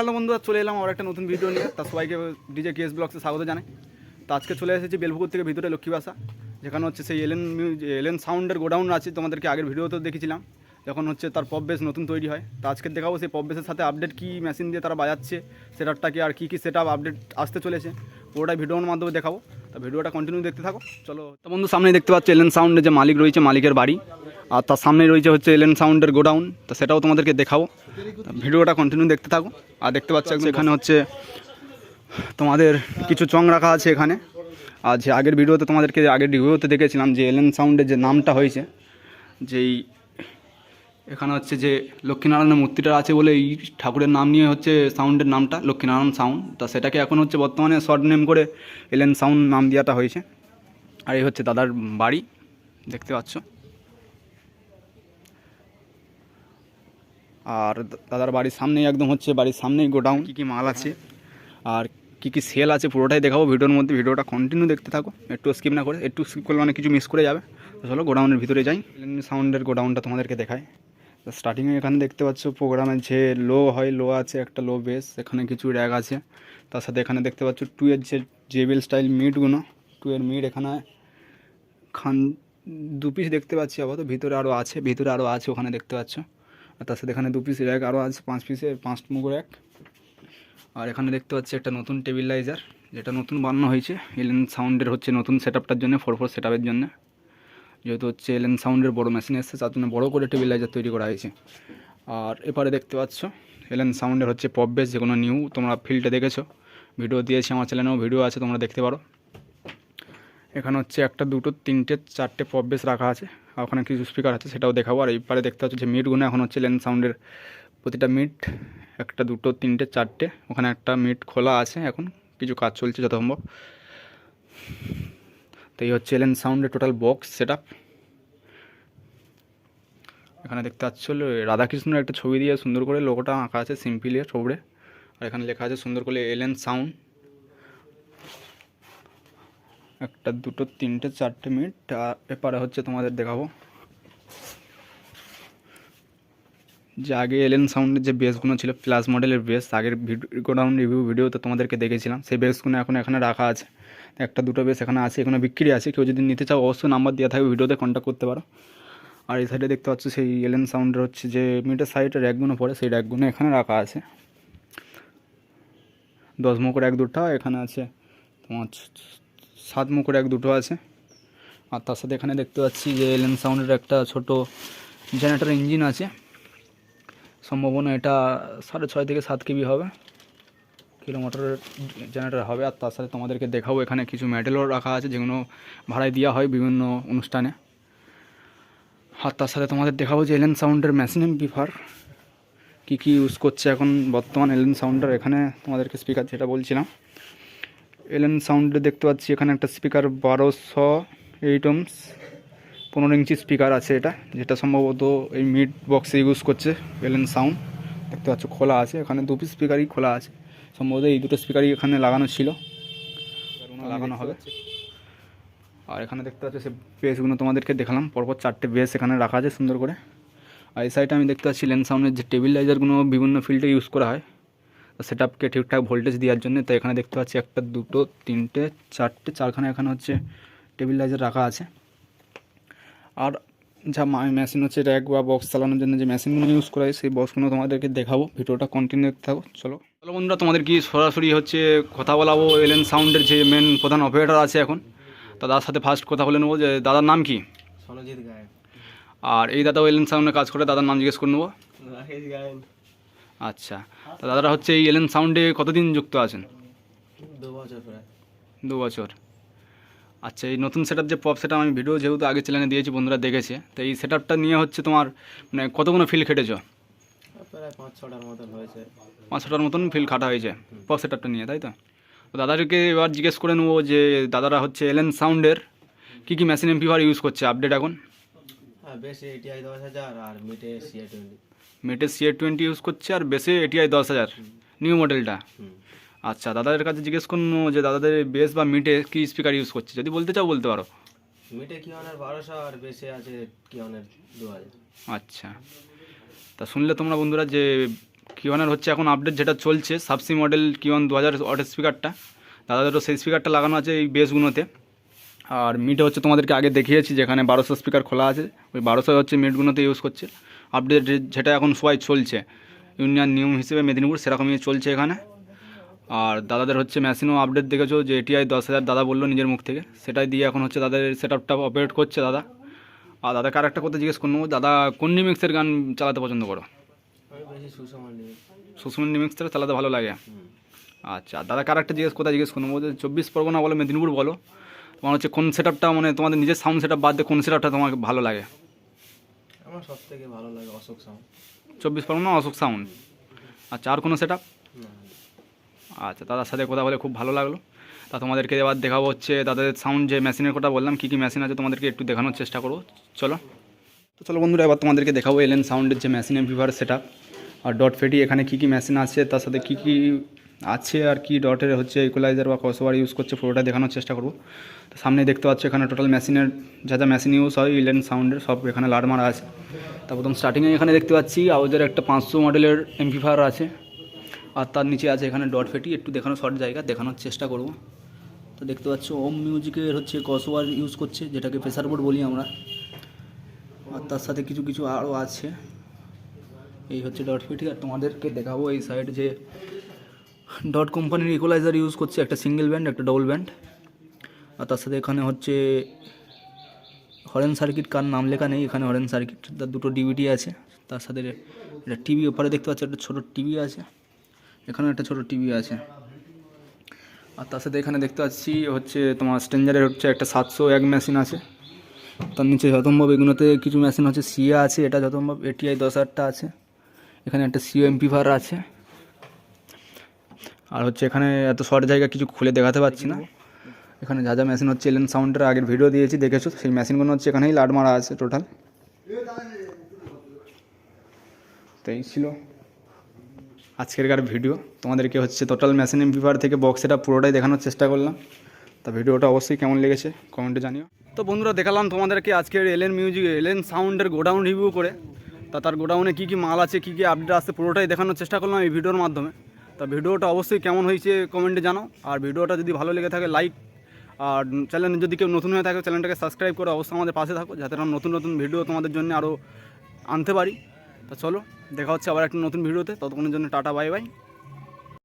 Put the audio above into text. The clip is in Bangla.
হ্যালো বন্ধুরা, চলে এলাম আর একটা নতুন ভিডিও নিয়ে। তা সবাইকে ডিজে কেএস ব্লগসে স্বাগত জানাই। তো আজকে চলে এসেছি বেলপুকুর থেকে ভিতরে লক্ষ্মীবাসা, যেখানে হচ্ছে সেই এলেন সাউন্ডের গোডাউন আছে। তোমাদেরকে আগের ভিডিওতেও দেখেছিলাম যখন হচ্ছে তার পপ বেস নতুন তৈরি হয়। তো আজকে দেখাবো সেই পপ বেসের সাথে আপডেট কী মেশিন দিয়ে তারা বাজাচ্ছে, সেটআপটাকে আর কী সেট আপ আপডেট আসতে চলেছে, পুরোটাই ভিডিওর মাধ্যমে দেখাবো। তো ভিডিওটা কন্টিনিউ দেখতে থাকো। চলো। তো বন্ধু, সামনে দেখতে পাচ্ছ এলেন সাউন্ডের যে মালিক রয়েছে, মালিকের বাড়ি, আর তার সামনেই রয়েছে হচ্ছে এলেন সাউন্ডের গোডাউন। তো সেটাও তোমাদেরকে দেখাবো, ভিডিওটা কন্টিনিউ দেখতে থাকো। আর দেখতে পাচ্ছ এখানে হচ্ছে তোমাদের কিছু চং রাখা আছে এখানে। আর যে আগের ভিডিওতে তোমাদেরকে আগের রিভিউতে দেখেছিলাম যে এলেন সাউন্ডের যে নামটা হয়েছে, যেই এখানে হচ্ছে যে লক্ষ্মীনারায়ণের মূর্তিটা আছে বলে এই ঠাকুরের নাম নিয়ে হচ্ছে সাউন্ডের নামটা লক্ষ্মীনারায়ণ সাউন্ড। তা সেটাকে এখন হচ্ছে বর্তমানে শর্ট নেম করে এলেন সাউন্ড নাম দেওয়াটা হয়েছে। আর এই হচ্ছে দাদার বাড়ি, দেখতে পাচ্ছ। আর দাদার বাড়ির সামনেই একদম হচ্ছে বাড়ির সামনেই গোডাউন, কী কী মাল আছে আর কী কী সেল আছে পুরোটাই দেখাবো ভিডিওর মধ্যে। ভিডিওটা কন্টিনিউ দেখতে থাকো, একটু স্কিপ না করে। একটু স্কিপ করলে অনেক কিছু মিস করে যাবে। তো চলো গোডাউনের ভিতরে যাই, সাউন্ডের গোডাউনটা তোমাদেরকে দেখায়। তো স্টার্টিংয়ে এখানে দেখতে পাচ্ছ প্রোগ্রামের যে লো হয়, লো আছে একটা লো বেস, এখানে কিছু র্যাক আছে। তার সাথে এখানে দেখতে পাচ্ছ টুয়ের যে জেবিএল স্টাইল মিটগুলো, টুয়ের মিট এখানে দু পিস দেখতে পাচ্ছি। আবার তো ভিতরে আরও আছে, ওখানে দেখতে পাচ্ছ। আর তার সাথে এখানে 2 পিস র্যাক আরও আছে, 5 পিসের 5 মুখ র্যাক। আর এখানে দেখতে পাচ্ছি একটা নতুন টেবিলাইজার, যেটা নতুন বানানো হয়েছে এলেন সাউন্ডের হচ্ছে নতুন সেটআপটার জন্য, 4/4 সেটআপের জন্য। যেহেতু হচ্ছে এলেন সাউন্ডের বড় মেশিন এসেছে, তার জন্য বড়ো করে টেবিলাইজার তৈরি করা হয়েছে। আর এপারে দেখতে পাচ্ছ এলেন সাউন্ডের হচ্ছে পপ বেস, যেগুলো নিউ তোমরা ফিল্ডে দেখেছো, ভিডিও দিয়েছি আমার চ্যানেলেও ভিডিও আছে, তোমরা দেখতে পারো। এখানে হচ্ছে একটা, দুটো, তিনটে, চারটে পপ বেস রাখা আছে, আর ওখানে কিছু স্পিকার আছে, সেটাও দেখাবো। আর এইপারে দেখতে পাচ্ছ যে মিটগুলো এখন হচ্ছে এলেন সাউন্ডের প্রতিটা মিট, একটা, দুটো, তিনটে, চারটে, ওখানে একটা মিট খোলা আছে, এখন কিছু কাজ চলছে যত সম্ভব। তো এই হচ্ছে এলেন সাউন্ডের টোটাল বক্স সেটআপ। এখানে দেখতে পাচ্ছ রাধাকৃষ্ণের একটা ছবি দিয়ে সুন্দর করে লোগোটা আঁকা আছে সিম্পলি ছবড়ে। আর এখানে লেখা আছে সুন্দর করে এলেন সাউন্ড। একটা, দুটো, তিনটে, চারটে মিনিট। আর এপারে হচ্ছে তোমাদের দেখাবো যে আগে এলেন সাউন্ডের যে বেসগুলো ছিল, প্লাস মডেলের বেস, আগের গোডাউন রিভিউ ভিডিওতে তোমাদেরকে দেখেছিলাম, সেই বেসগুলো এখন এখানে রাখা আছে। একটা, দুটো বেস এখানে আছে, এখানে বিক্রি আছে। কেউ যদি নিতে চাও অবশ্যই নাম্বার দেওয়া থাকবে, ভিডিওতে কন্ট্যাক্ট করতে পারো। আর এই সাইডে দেখতে পাচ্ছ সেই এলেন সাউন্ডের হচ্ছে যে মিটার সাইডে র্যাকগুলো পড়ে, সেই র্যাকগুলো এখানে রাখা আছে। 10 মুখের 1-2টা এখানে আছে, তোমার 7 মুখের 1-2টো আছে। আর তার সাথে এখানে দেখতে পাচ্ছি যে এলেন সাউন্ডের একটা ছোট জেনারেটর ইঞ্জিন আছে, সম্ভাবনা এটা 6.5 থেকে 7 কেবি হবে, কিলোমিটারের জেনারেটর হবে। আর তার সাথে তোমাদেরকে দেখাবো এখানে কিছু মেডেলও রাখা আছে, যেগুলো ভাড়ায় দেওয়া হয় বিভিন্ন অনুষ্ঠানে। আর তার সাথে তোমাদের দেখাবো যে এলেন সাউন্ডের মেশিন এমপ্লিফায়ার কী কী ইউজ করছে এখন বর্তমান এলেন সাউন্ডের। এখানে তোমাদেরকে স্পিকার যেটা বলছিলাম, এলেন সাউন্ডে দেখতে পাচ্ছি এখানে একটা স্পিকার 1208 ohms 15 ইঞ্চি স্পিকার আছে এটা, যেটা সম্ভবত এই মিড বক্সে ইউজ করছে এলেন সাউন্ড। দেখতে পাচ্ছ খোলা আছে, এখানে 2 পিস স্পিকারই খোলা আছে, সম্ভবত এই দুটো স্পিকারই এখানে লাগানো ছিল, লাগানো হবে। আর এখানে দেখতে পাচ্ছ সে বেসগুলো তোমাদেরকে দেখালাম, পরপর 4টে বেস এখানে রাখা আছে সুন্দর করে। আর এই সাইডে আমি দেখতে পাচ্ছি এলেন সাউন্ডের যে টেবিলাইজারগুলো বিভিন্ন ফিল্ডে ইউজ করা হয় সেটআপকে ঠিকঠাক ভোল্টেজ দেওয়ার জন্য। তো এখানে দেখতে পাচ্ছি একটা, দুটো, তিনটে, চারটে, চারখানা এখানে হচ্ছে টেবিলাইজার রাখা আছে। আর যা মেশিন হচ্ছে র্যাক বা বক্স চালানোর জন্য যে মেশিনগুলো ইউজ করা হয়, সেই বক্সগুলো তোমাদেরকে দেখাবো, ভিডিওটা কন্টিনিউ দেখতে থাকো। চলো বন্ধুরা, তোমাদের কি সরাসরি হচ্ছে কথা বলাবো এলেন সাউন্ডের যে মেন প্রধান অপারেটর আছে এখন। দাদার সাথে ফার্স্ট কথা বলে নেবো যে দাদার নাম কি? সনজিৎ গায়েন। আর এই দাদাও এলেন সাউন্ডে কাজ করে, দাদার নাম জিজ্ঞেস করে নেবো। আচ্ছা, তো দাদারা হচ্ছে এই এলেন সাউন্ডে কতদিন যুক্ত আছেন? 2 বছর প্রায়। 2 বছর। আচ্ছা, এই নতুন সেটআপ যে পপ সেটআপ আমি ভিডিও যেহেতু আগে চ্যানেলে দিয়েছি, বন্ধুরা দেখেছে, তো এই সেটআপটা নিয়ে হচ্ছে তোমার মানে কতগুলো ফিল খেটেছো? প্রায় 5-6টার মতন হয়েছে। 5-6টার মতন ফিল খাটা হয়েছে পপ সেটআপটা নিয়ে, তাই তো? তো দাদাদেরকে এবার জিজ্ঞেস করে নেবো যে দাদারা হচ্ছে এলেন সাউন্ডের কী কী মেশিন এমপ্লিফায়ার ইউজ করছে আপডেট এখন। হ্যাঁ, বেশি ATI 10,000 আর মিটে CA20। মেটের CA20 ইউজ করছে আর বেসে ATI 10,000 নিউ মডেলটা। আচ্ছা, দাদাদের কাছে জিজ্ঞেস করবো যে দাদাদের বেস বা মিটে কী স্পিকার ইউজ করছে, যদি বলতে চাও বলতে পারো। মিটে কিওনের 1200 আর বেশি আছে কিওনের 2000। আচ্ছা, তা শুনলে তোমরা বন্ধুরা যে কিওয়ানের হচ্ছে এখন আপডেট যেটা চলছে সাবসি মডেল কিওয়ান 2000 ওয়াটের স্পিকারটা, দাদাদেরও সেই স্পিকারটা লাগানো আছে এই বেসগুলোতে। আর মিটে হচ্ছে তোমাদেরকে আগে দেখিয়েছি যেখানে 1200 স্পিকার খোলা আছে, ওই 1200 হচ্ছে মিটগুলোতে ইউজ করছে। আপডেট যেটা এখন সবাই চলছে ইউনিয়ন নিয়ম হিসেবে মেদিনীপুর সেরকমই চলছে এখানে। আর দাদাদের হচ্ছে মেশিনও আপডেট দেখেছো যে এটিআই 10,000 দাদা বললো নিজের মুখ থেকে, সেটাই দিয়ে এখন হচ্ছে তাদের সেট আপটা অপারেট করছে দাদা। আর দাদাকে আর একটা কথা জিজ্ঞেস করবো, দাদা কোন রিমিক্সের গান চালাতে পছন্দ করো? আমি বেশি সুষমান নিই। সুসমান রিমিক্সটা চালাতে ভালো লাগে। আচ্ছা, দাদাকে আর একটা কথা জিজ্ঞেস করবো যে 24 পরগনা বলো মেদিনীপুর বলো, তোমার হচ্ছে কোন সেট আপটা মানে তোমাদের নিজের সাউন্ড সেট আপ বাদ দিয়ে কোন সেট আপটা তোমাকে ভালো লাগে? আমার সব থেকে ভালো লাগে অশোক সাউন্ড। 24 পরগনা অশোক সাউন্ড। আচ্ছা, আর কোনো সেট আপ? আচ্ছা, দাদার সাথে কথা বলে খুব ভালো লাগলো। তা তোমাদেরকে এবার দেখাবো হচ্ছে তাদের সাউন্ড যে মেশিনের কথা বললাম, কী কী মেশিন আছে তোমাদেরকে একটু দেখানোর চেষ্টা করবো। চলো তো চলো বন্ধুরা, এবার তোমাদেরকে দেখাবো এলএন সাউন্ডের যে মেশিন এমপ্লিফায়ার সেট আপ আর ডট ফেটি এখানে কী কী মেশিন আছে, তার সাথে কী কী আছে আর কি ডটের হচ্ছে ইকুয়ালাইজার বা ক্রসওভার ইউজ করছে পুরোটা দেখানোর চেষ্টা করবো। তো সামনে দেখতে পাচ্ছ এখানে টোটাল মেশিনের যা যা মেশিন ইউজ হয় এলএন সাউন্ডের সব এখানে লাড মারা আছে। তা প্রথম স্টার্টিংয়ে এখানে দেখতে পাচ্ছি আউজের একটা 500 মডেলের এমপ্লিফায়ার আছে, আর তার নিচে আছে এখানে ডট ফেটি। একটু দেখানো শর্ট জায়গা দেখানোর চেষ্টা করব। তো দেখতে পাচ্ছ ওম মিউজিকের হচ্ছে ক্রসওভার ইউজ করছে, যেটাকে প্রেসার বোর্ড বলি আমরা। আর তার সাথে কিছু কিছু আরও আছে। এই হচ্ছে ডট ফেটি। আর তোমাদেরকে দেখাবো এই সাইড যে ডট কোম্পানির ইকুয়ালাইজার ইউজ করছে, একটা সিঙ্গেল ব্যান্ড একটা ডবল ব্যান্ড। আর তার সাথে এখানে হচ্ছে হরেন সার্কিট, কার নাম লেখা নেই এখানে, হরেন সার্কিট তার দুটো ডিভিডি আছে। তার সাথে একটা টিভি ওপরে দেখতে পাচ্ছ, একটা ছোটো টিভি আছে, এখানেও একটা ছোটো টিভি আছে। আর তার সাথে এখানে দেখতে পাচ্ছি হচ্ছে তোমার স্ট্রেঞ্জারের হচ্ছে একটা 701 মেশিন আছে। তার নিচে যতম্ভব এগুলোতে কিছু মেশিন হচ্ছে সিএ আছে, এটা যতম্ভব এটিআই 10,000টা আছে। এখানে একটা সিও এমপ্লিফায়ার আছে। আর হচ্ছে এখানে এত শর্ট জায়গা কিছু খুলে দেখাতে পারছি না। এখানে যা যা মেশিন হচ্ছে এলএন সাউন্ডের আগের ভিডিও দিয়েছি দেখেছো, সেই মেশিনগুলো হচ্ছে এখানেই লাড মারা আছে টোটাল। তো এই ছিল আজকেরকার ভিডিও। তোমাদেরকে হচ্ছে টোটাল মেশিন এমপ্লিফায়ার থেকে বক্স এটা পুরোটাই দেখানোর চেষ্টা করলাম। তা ভিডিওটা অবশ্যই কেমন লেগেছে কমেন্টে জানিও। তো বন্ধুরা, দেখালাম তোমাদেরকে আজকের এলএন সাউন্ডের গোডাউন রিভিউ করে। তা তার গোডাউনে কী কী মাল আছে, কী কী আপডেট আসছে পুরোটাই দেখানোর চেষ্টা করলাম এই ভিডিওর মাধ্যমে। তা ভিডিওটা অবশ্যই কেমন হয়েছে কমেন্টে জানাও। আর ভিডিওটা যদি ভালো লেগে থাকে লাইক, আর চ্যানেলে যদি কেউ নতুন হয়ে থাকে চ্যানেলটাকে সাবস্ক্রাইব করে অবশ্যই আমাদের পাশে থাকো, যাতে আমরা নতুন নতুন ভিডিও তোমাদের জন্য আরও আনতে পারি। তা চলো দেখা হচ্ছে আবার একটা নতুন ভিডিওতে, ততক্ষণের জন্য টাটা বাই বাই।